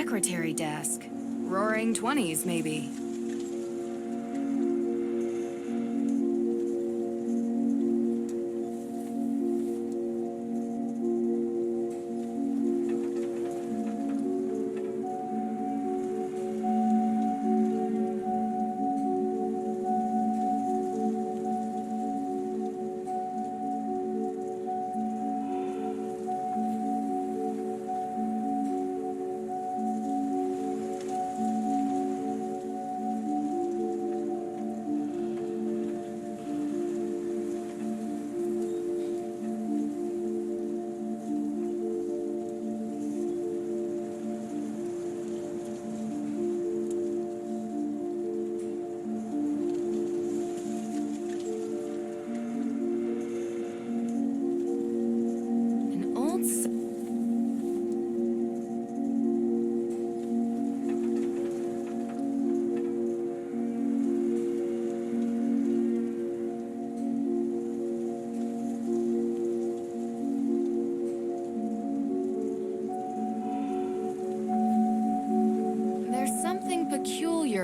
secretary desk. Roaring 20s, maybe.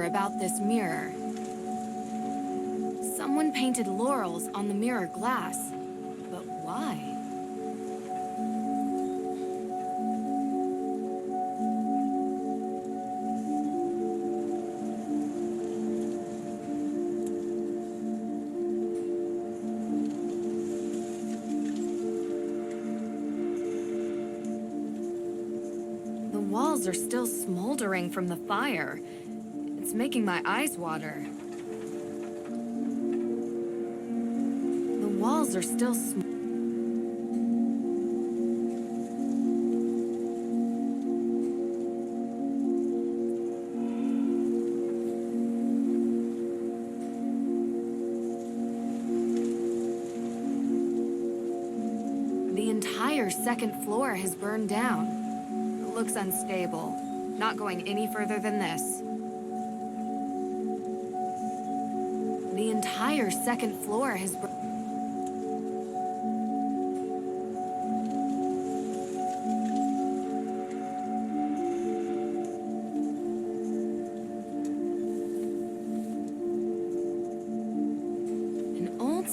About this mirror. Someone painted laurels on the mirror glass, but why? The walls are still smoldering from the fire. It's making my eyes water. The walls are still The entire second floor has burned down. It looks unstable. Not going any further than this. The entire second floor has burned. An old...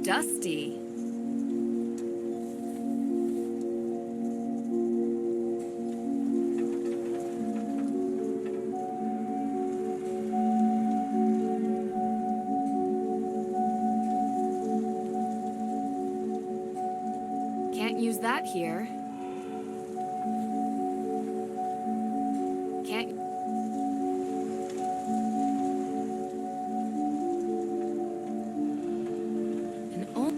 dusty. Can't use that here. Can't... An old...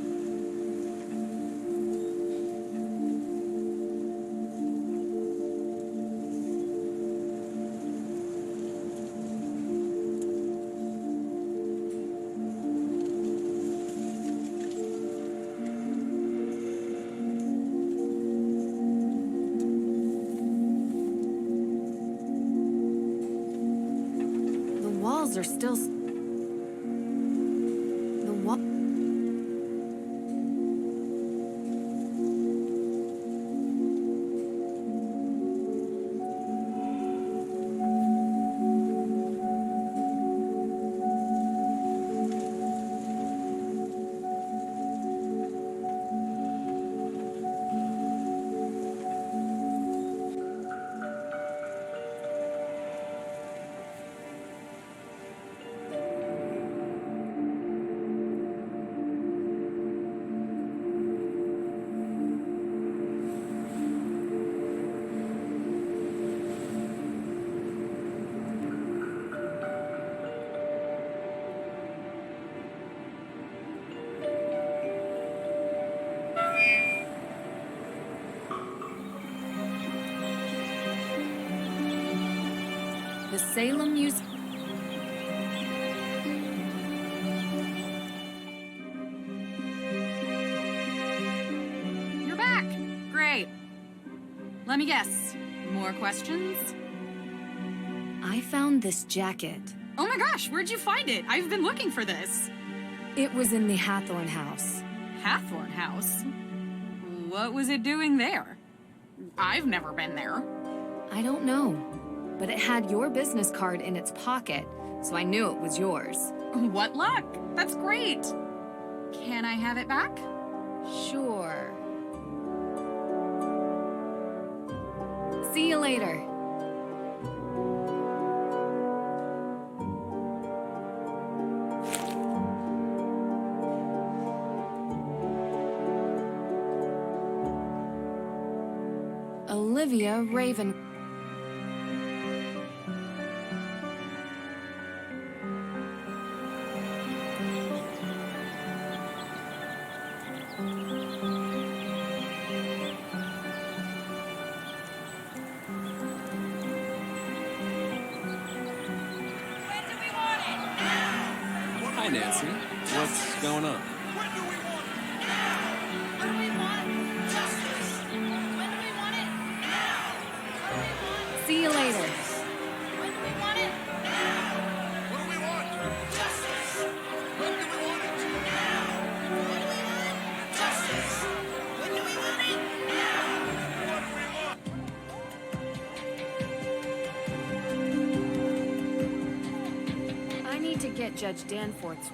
walls are still... The wall... The Salem Museum. You're back! Great. Let me guess. More questions? I found this jacket. Oh my gosh, where'd you find it? I've been looking for this. It was in the Hathorne House. Hathorne House? What was it doing there? I've never been there. I don't know, but it had your business card in its pocket, so I knew it was yours. What luck! That's great! Can I have it back? Sure. See you later. Olivia Raven. Hi, Nancy. What's going on? When do we want it? Now! When do we want justice? When do we want it? Now! When do we want See you later. When do we want it? Now! What do we want? Justice! When do we want it? Now! What do we want? Justice! When do we want it? Now! What do we want? I need to get Judge Danforth's...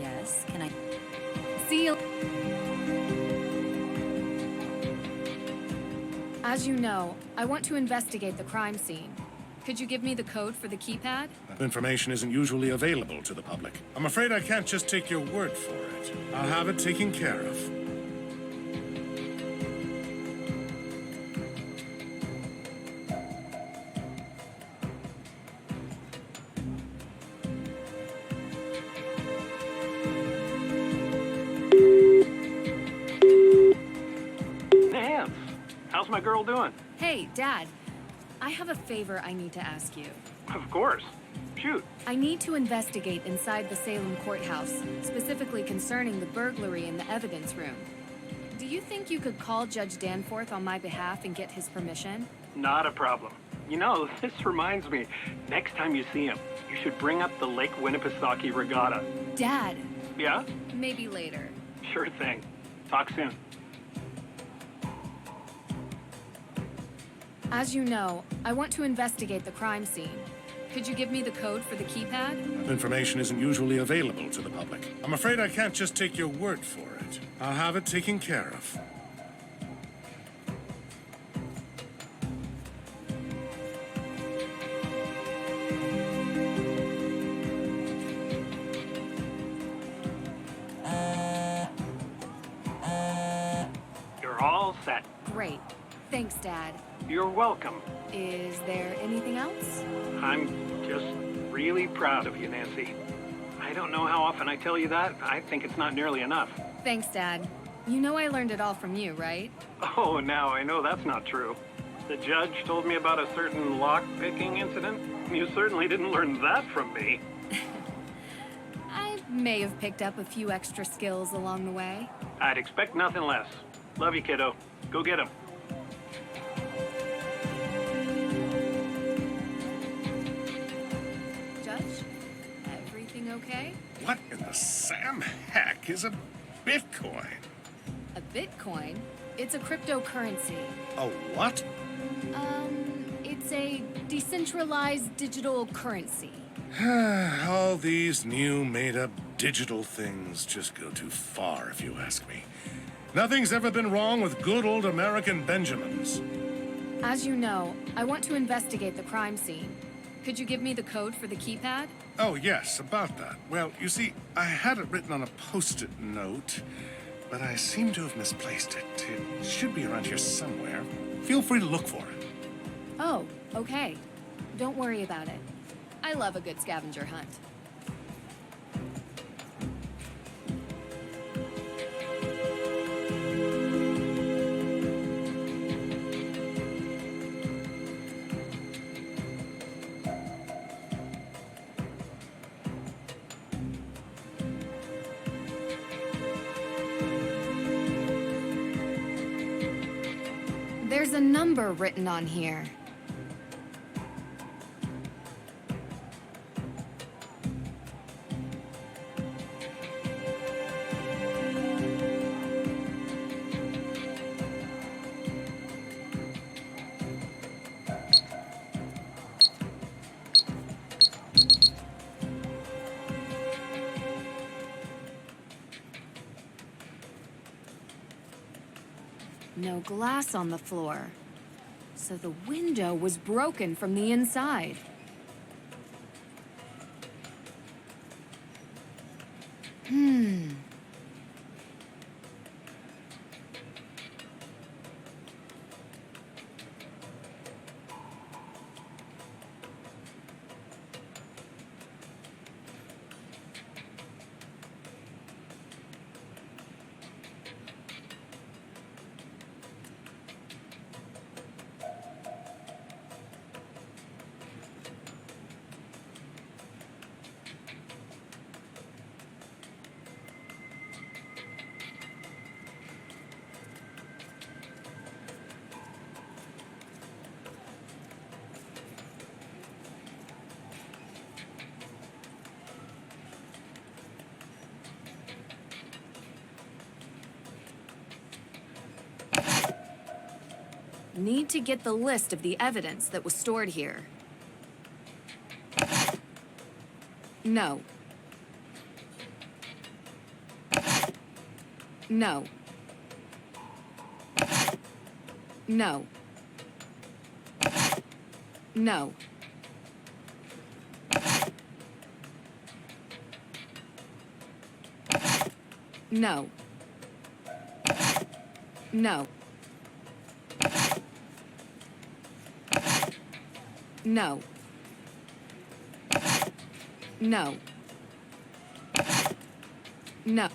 Yes, can I? See you... As you know, I want to investigate the crime scene. Could you give me the code for the keypad? That information isn't usually available to the public. I'm afraid I can't just take your word for it. I'll have it taken care of. Nance, how's my girl doing? Hey, Dad. I have a favor I need to ask you. Of course. Shoot. I need to investigate inside the Salem courthouse, specifically concerning the burglary in the evidence room. Do you think you could call Judge Danforth on my behalf and get his permission? Not a problem. You know, this reminds me, next time you see him, you should bring up the Lake Winnipesaukee Regatta. Dad, Yeah? maybe later. Sure thing. Talk soon. As you know, I want to investigate the crime scene. Could you give me the code for the keypad? That information isn't usually available to the public. I'm afraid I can't just take your word for it. I'll have it taken care of. You're all set. Great. Thanks, Dad. You're welcome. Is there anything else? I'm just really proud of you, Nancy. I don't know how often I tell you that. I think it's not nearly enough. Thanks, Dad. You know I learned it all from you, right? Oh, now I know that's not true. The judge told me about a certain lock-picking incident. You certainly didn't learn that from me. I may have picked up a few extra skills along the way. I'd expect nothing less. Love you, kiddo. Go get him. What in the Sam heck is a Bitcoin? A Bitcoin? It's a cryptocurrency. A what? It's a decentralized digital currency. All these new made-up digital things just go too far, if you ask me. Nothing's ever been wrong with good old American Benjamins. As you know, I want to investigate the crime scene. Could you give me the code for the keypad? Oh, yes, about that. Well, you see, I had it written on a post-it note, but I seem to have misplaced it. It should be around here somewhere. Feel free to look for it. Oh, okay. Don't worry about it. I love a good scavenger hunt. There's a number written on here. No glass on the floor. So the window was broken from the inside. Need to get the list of the evidence that was stored here. No. No. No. No. No. No. No. No. No. No.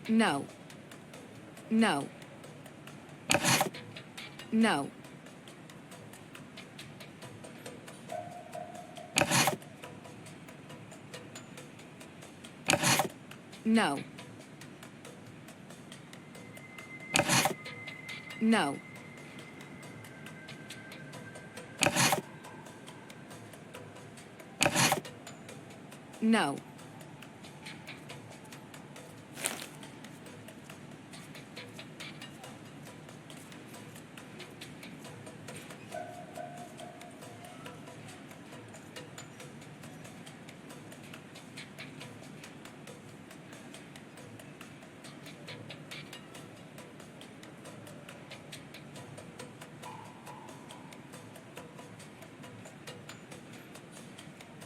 No. No. No. No. No.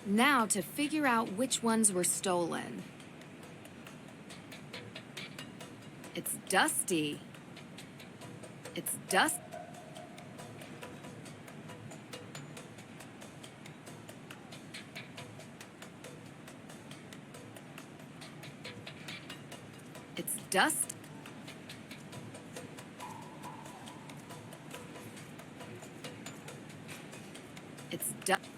Now to figure out which ones were stolen. It's dusty. It's dust. It's dust. It's dust.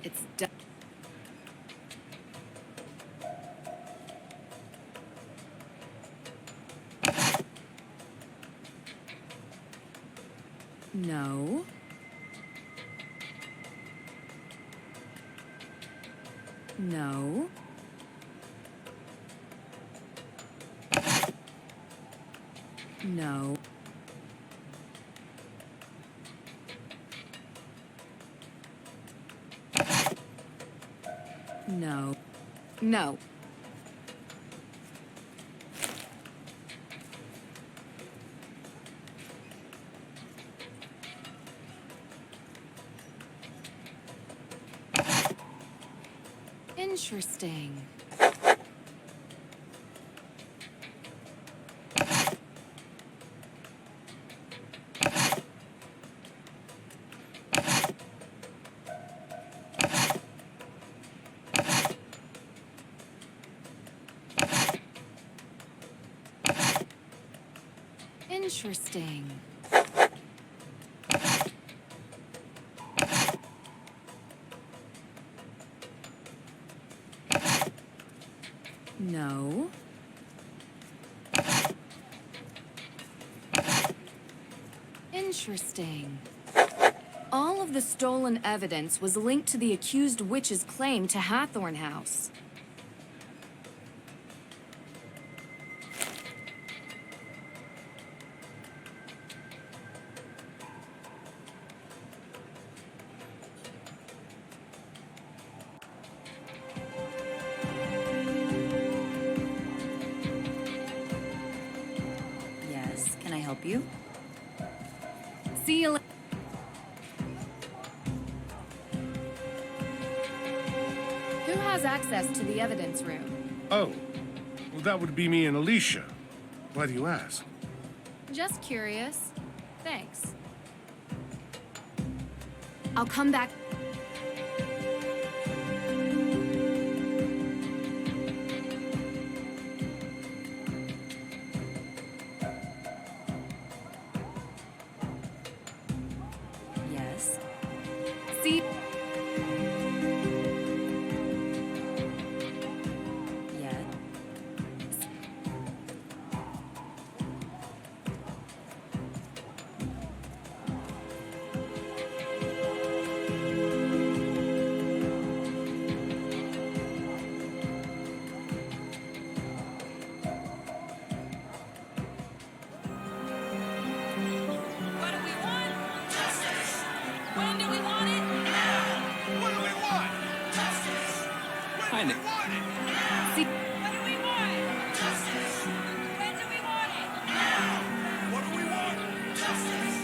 It's dust. No. No. No. No. No. Interesting. Interesting. No. Interesting. All of the stolen evidence was linked to the accused witch's claim to Hathorne House. Yes, can I help you? See you later. Who has access to the evidence room? Oh, well, that would be me and Alicia. Why do you ask? Just curious. Thanks. I'll come back. Yes. See. Yeah. What do we want? Justice! When do we want it? Now! What do we want? Justice! Hi, When do Nick. we want it? See. What do we want? Justice! When do we want it? Now! What do we want? Justice!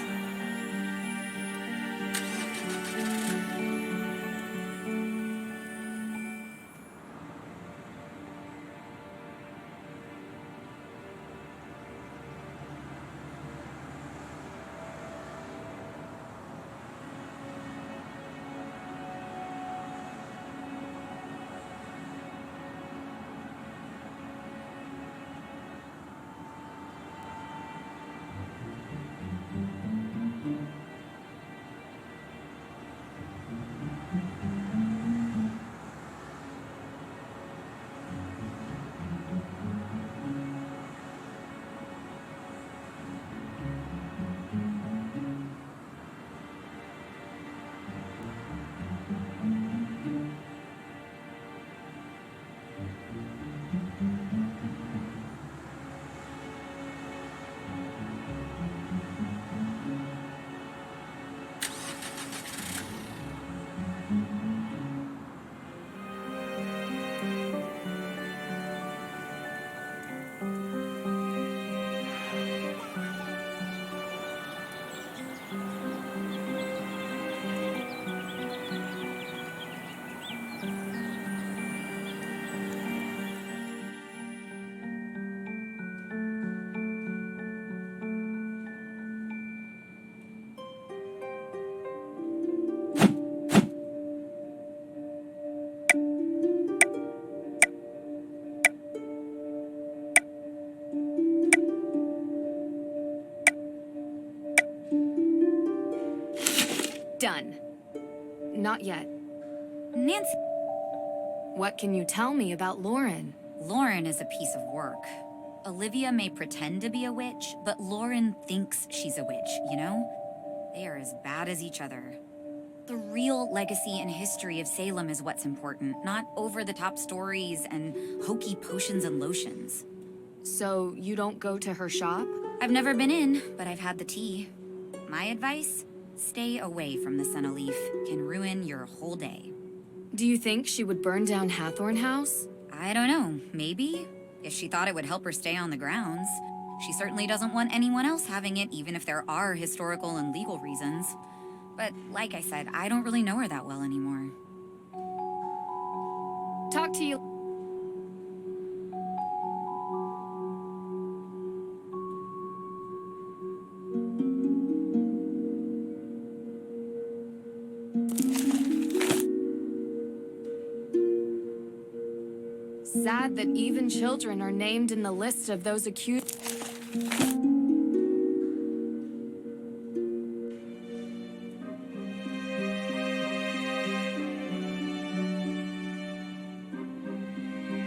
Done. Not yet. Nancy. What can you tell me about Lauren? Lauren is a piece of work. Olivia may pretend to be a witch, but Lauren thinks she's a witch, you know? They are as bad as each other. The real legacy and history of Salem is what's important, not over-the-top stories and hokey potions and lotions. So, you don't go to her shop? I've never been in, but I've had the tea. My advice? Stay away from the Sunaleaf. Can ruin your whole day. Do you think she would burn down Hathorne House? I don't know, maybe? If she thought it would help her stay on the grounds. She certainly doesn't want anyone else having it, even if there are historical and legal reasons. But like I said, I don't really know her that well anymore. Talk to you. Sad that even children are named in the list of those accused.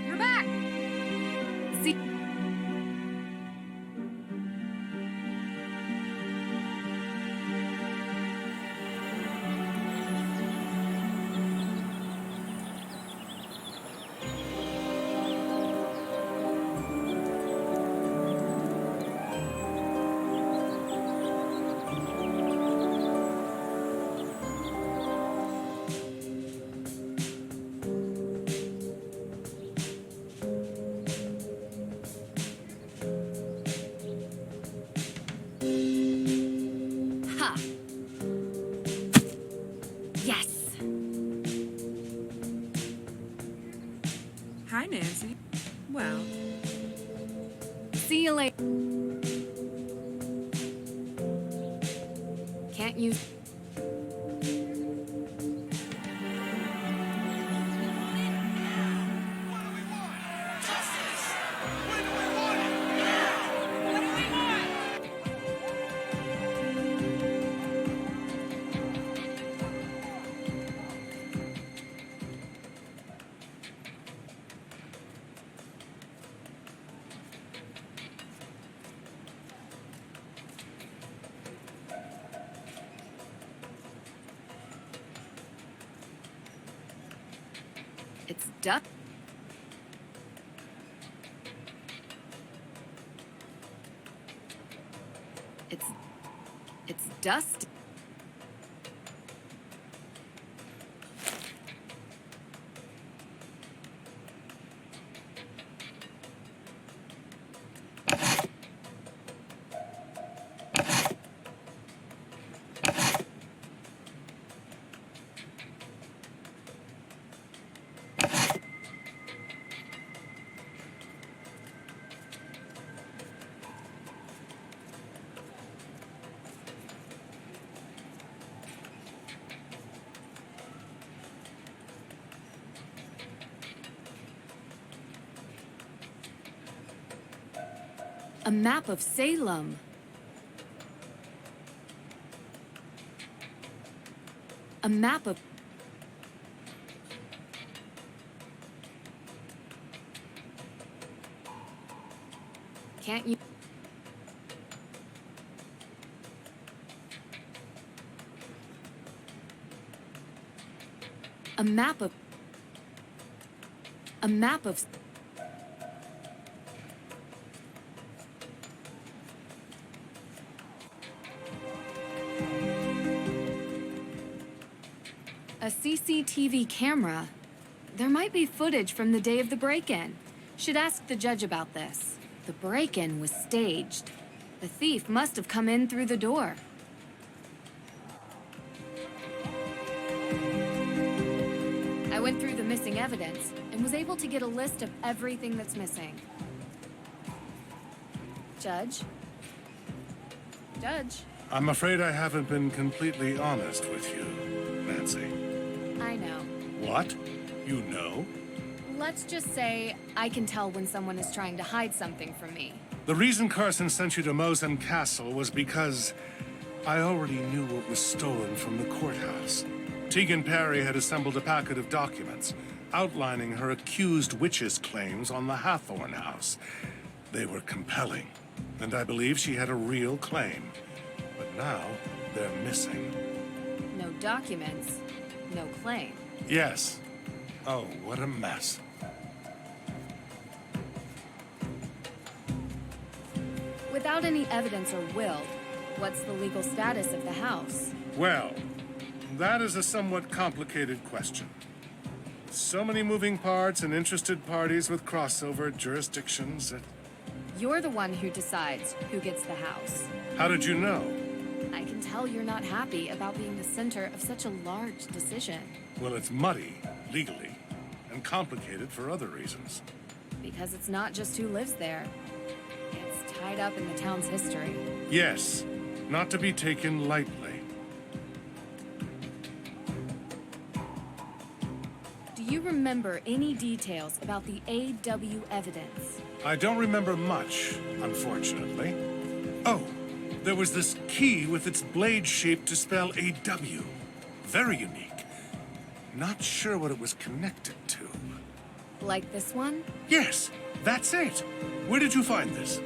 You're back! See, ha. Yes. Hi, Nancy. Well, See you later. Can't use. Justice! When do we want it? Now! What do we want? It's duck. It's dust. A map of Salem. A map of... Can't you... A map of... A map of... A CCTV camera? There might be footage from the day of the break-in. Should ask the judge about this. The break-in was staged. The thief must have come in through the door. I went through the missing evidence and was able to get a list of everything that's missing. Judge? Judge? I'm afraid I haven't been completely honest with you, Nancy. I know. What? You know? Let's just say I can tell when someone is trying to hide something from me. The reason Carson sent you to Mosen Castle was because I already knew what was stolen from the courthouse. Tegan Perry had assembled a packet of documents outlining her accused witch's claims on the Hathorne House. They were compelling, and I believe she had a real claim. But Now, they're missing. No documents, no claim. Yes. Oh, what a mess. Without any evidence or will, what's the legal status of the house? Well, that is a somewhat complicated question. So many moving parts and interested parties with crossover jurisdictions that... You're the one who decides who gets the house. How did you know? I can tell you're not happy about being the center of such a large decision. Well, it's muddy, legally, and complicated for other reasons. Because it's not just who lives there. It's tied up in the town's history. Yes, not to be taken lightly. Do you remember any details about the AW evidence? I don't remember much, unfortunately. Oh, there was this key with its blade shape to spell AW. Very unique. Not sure what it was connected to. Like this one? Yes, that's it. Where did you find this?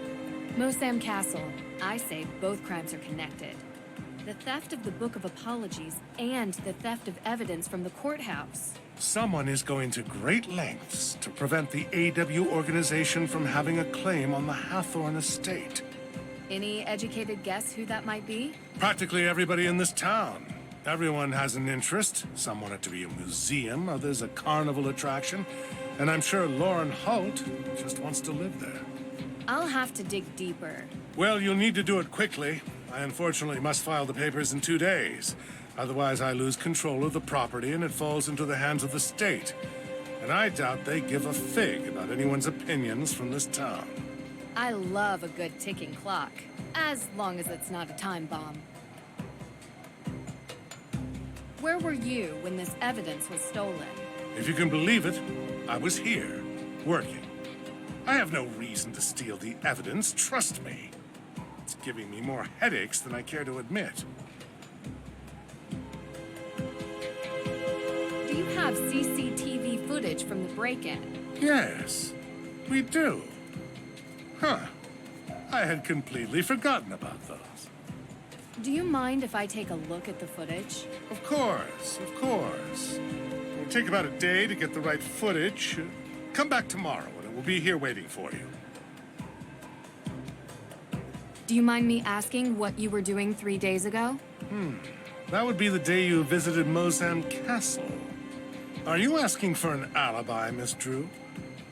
Mosam Castle. I say both crimes are connected. The theft of the Book of Apologies and the theft of evidence from the courthouse. Someone is going to great lengths to prevent the AW organization from having a claim on the Hathorne estate. Any educated guess who that might be? Practically everybody in this town. Everyone has an interest. Some want it to be a museum, others a carnival attraction. And I'm sure Lauren Holt just wants to live there. I'll have to dig deeper. Well, you'll need to do it quickly. I unfortunately must file the papers in 2 days. Otherwise, I lose control of the property and it falls into the hands of the state. And I doubt they give a fig about anyone's opinions from this town. I love a good ticking clock, as long as it's not a time bomb. Where were you when this evidence was stolen? If you can believe it, I was here, working. I have no reason to steal the evidence, trust me. It's giving me more headaches than I care to admit. Do you have CCTV footage from the break-in? Yes, we do. Huh. I had completely forgotten about those. Do you mind if I take a look at the footage? Of course, of course. It'll take about a day to get the right footage. Come back tomorrow and it will be here waiting for you. Do you mind me asking what you were doing 3 days ago? That would be the day you visited Mosam Castle. Are you asking for an alibi, Miss Drew?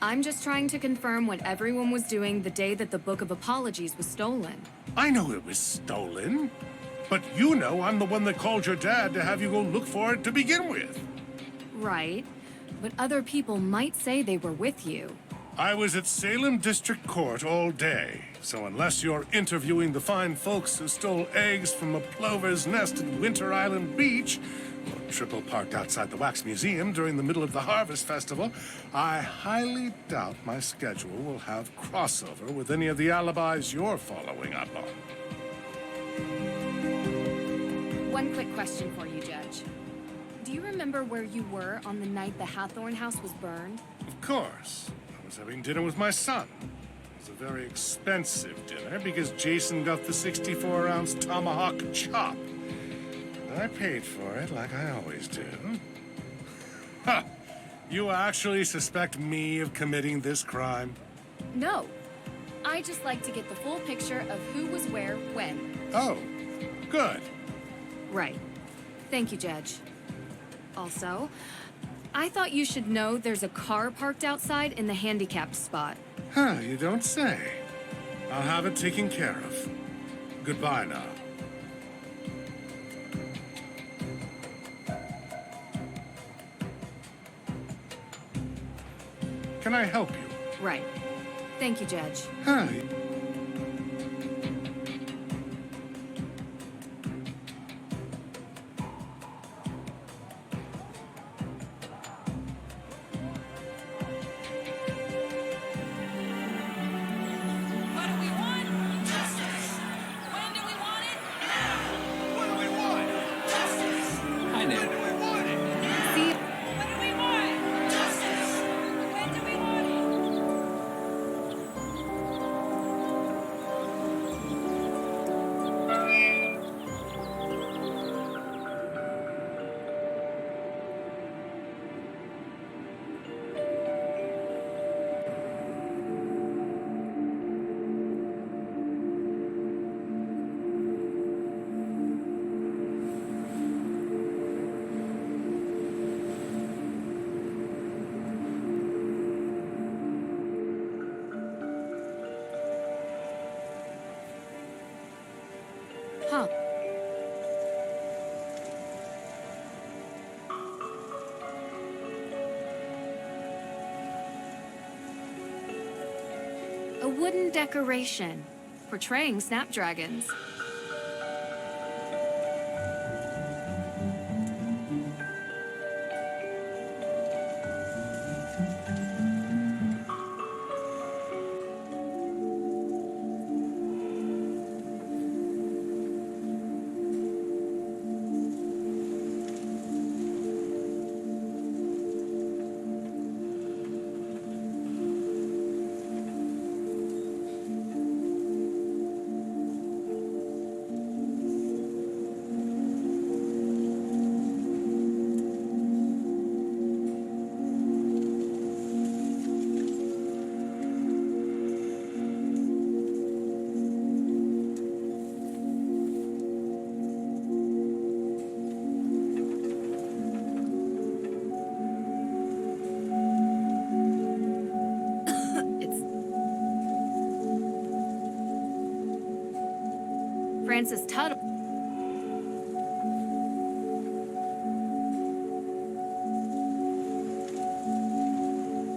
I'm just trying to confirm what everyone was doing the day that the Book of Apologies was stolen. I know it was stolen. But you know I'm the one that called your dad to have you go look for it to begin with. Right. But other people might say they were with you. I was at Salem District Court all day, so unless you're interviewing the fine folks who stole eggs from a plover's nest at Winter Island Beach, or triple parked outside the Wax Museum during the middle of the Harvest Festival, I highly doubt my schedule will have crossover with any of the alibis you're following up on. One quick question for you, Judge. Do you remember where you were on the night the Hathorne House was burned? Of course. I was having dinner with my son. It was a very expensive dinner because Jason got the 64-ounce tomahawk chop. And I paid for it like I always do. Ha! You actually suspect me of committing this crime? No. I just like to get the full picture of who was where, when. Oh, good. Right. Thank you, Judge. Also, I thought you should know there's a car parked outside in the handicapped spot. Huh, you don't say. I'll have it taken care of. Goodbye now. Can I help you? Right. Thank you, Judge. Huh. What do we want? Justice. When do we want it? Now. What do we want? Justice. Hi, When Ned. do we want it? See, What do we want? Justice. When do we want it? Huh. A wooden decoration portraying snapdragons. Francis Tuttle.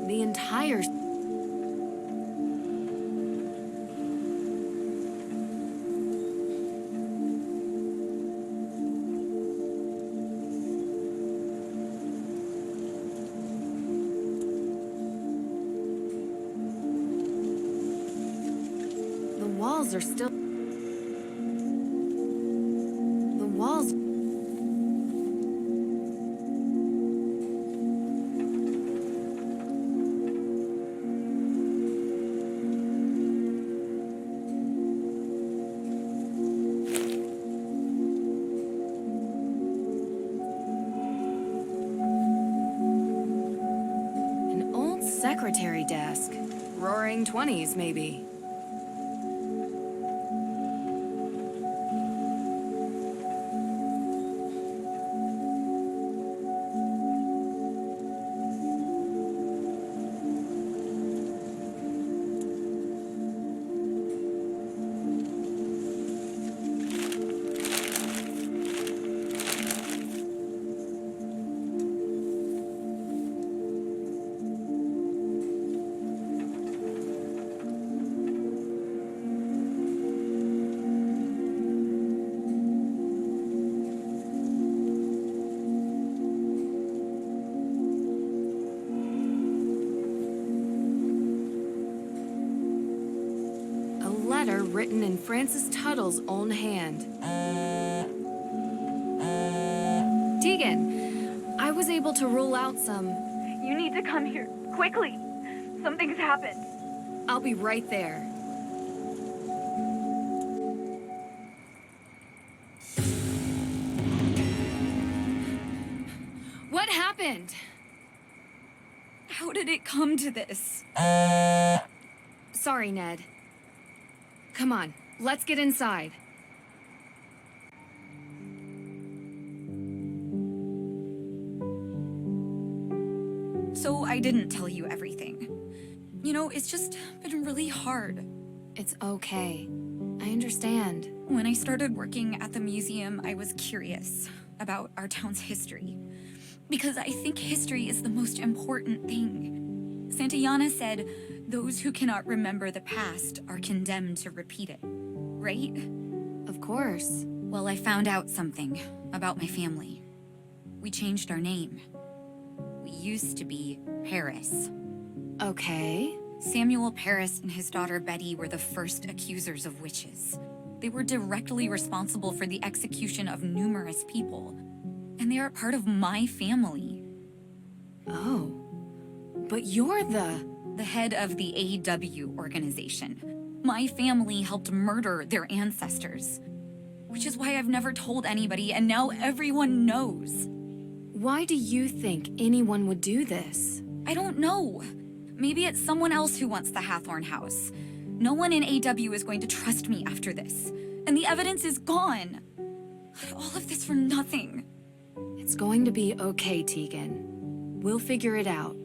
The entire... The walls are still... The walls... An old secretary desk. Roaring 20s, maybe. A letter written in Francis Tuttle's own hand. Tegan, I was able to rule out some... You need to come here, quickly. Something's happened. I'll be right there. What happened? How did it come to this? Sorry, Ned. Come on, let's get inside. So I didn't tell you everything. You know, it's just been really hard. It's okay. I understand. When I started working at the museum, I was curious about our town's history. Because I think history is the most important thing. Santayana said, those who cannot remember the past are condemned to repeat it. Right? Of course. Well, I found out something about my family. We changed our name. We used to be Paris. Okay. Samuel Paris and his daughter Betty were the first accusers of witches. They were directly responsible for the execution of numerous people. And they are part of my family. Oh. But you're the head of the AW organization. My family helped murder their ancestors. Which is why I've never told anybody, and now everyone knows. Why do you think anyone would do this? I don't know. Maybe it's someone else who wants the Hathorne House. No one in AW is going to trust me after this. And the evidence is gone. All of this for nothing. It's going to be okay, Tegan. We'll figure it out.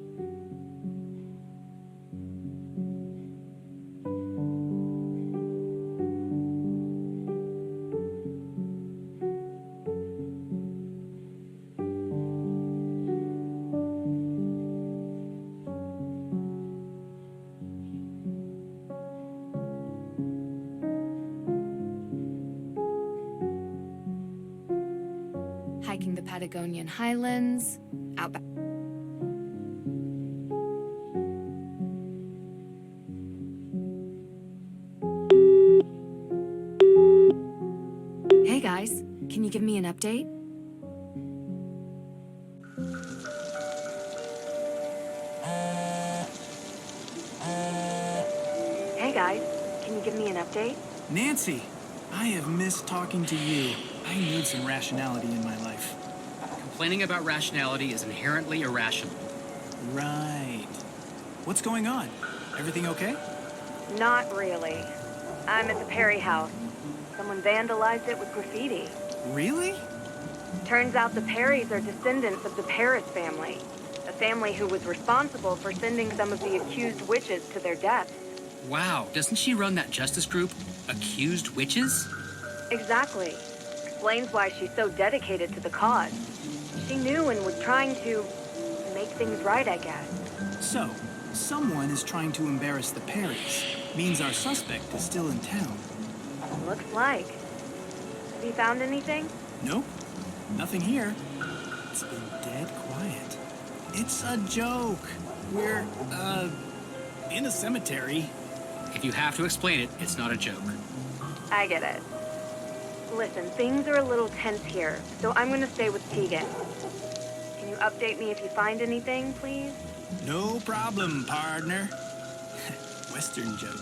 hiking the Patagonian highlands, out back. Hey guys, can you give me an update? Hey guys, can you give me an update? Nancy, I have missed talking to you. I need some rationality in my life. Complaining about rationality is inherently irrational. Right. What's going on? Everything okay? Not really. I'm at the Perry house. Someone vandalized it with graffiti. Really? Turns out the Perrys are descendants of the Paris family, a family who was responsible for sending some of the accused witches to their deaths. Wow, doesn't she run that justice group, Accused Witches? Exactly. Explains why she's so dedicated to the cause. She knew and was trying to make things right, I guess. So, someone is trying to embarrass the Perrys. Means our suspect is still in town. Looks like. Have you found anything? Nope. Nothing here. It's been dead quiet. It's a joke. We're, in a cemetery. If you have to explain it, it's not a joke. I get it. Listen, things are a little tense here, so I'm gonna stay with Tegan. Can you update me if you find anything, please? No problem, partner. Western joke.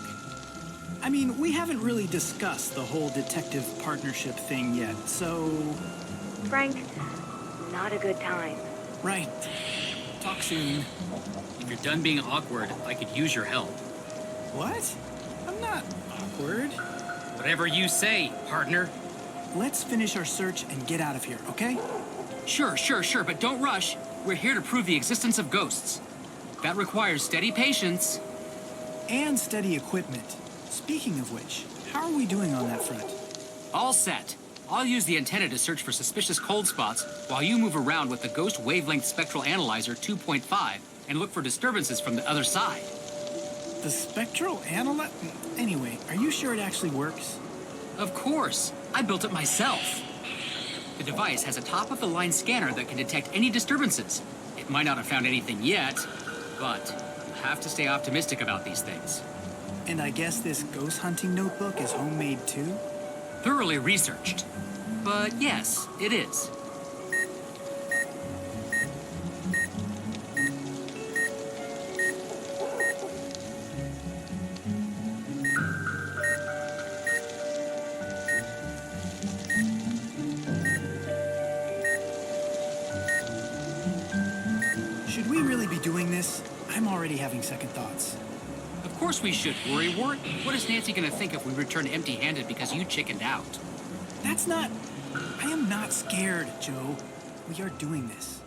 I mean, we haven't really discussed the whole detective partnership thing yet, so... Frank, not a good time. Right. Talk soon. If you're done being awkward, I could use your help. What? I'm not awkward. Whatever you say, partner. Let's finish our search and get out of here, okay? Sure, but don't rush. We're here to prove the existence of ghosts. That requires steady patience. And steady equipment. Speaking of which, how are we doing on that front? All set. I'll use the antenna to search for suspicious cold spots while you move around with the Ghost Wavelength Spectral Analyzer 2.5 and look for disturbances from the other side. The spectral analyzer? Anyway, are you sure it actually works? Of course. I built it myself. The device has a top-of-the-line scanner that can detect any disturbances. It might not have found anything yet, but you have to stay optimistic about these things. And I guess this ghost hunting notebook is homemade too? Thoroughly researched. But yes, it is. Should we really be doing this? I'm already having second thoughts. Of course we should, Worrywart. What is Nancy gonna think if we return empty-handed because you chickened out? That's not... I am not scared, Joe. We are doing this.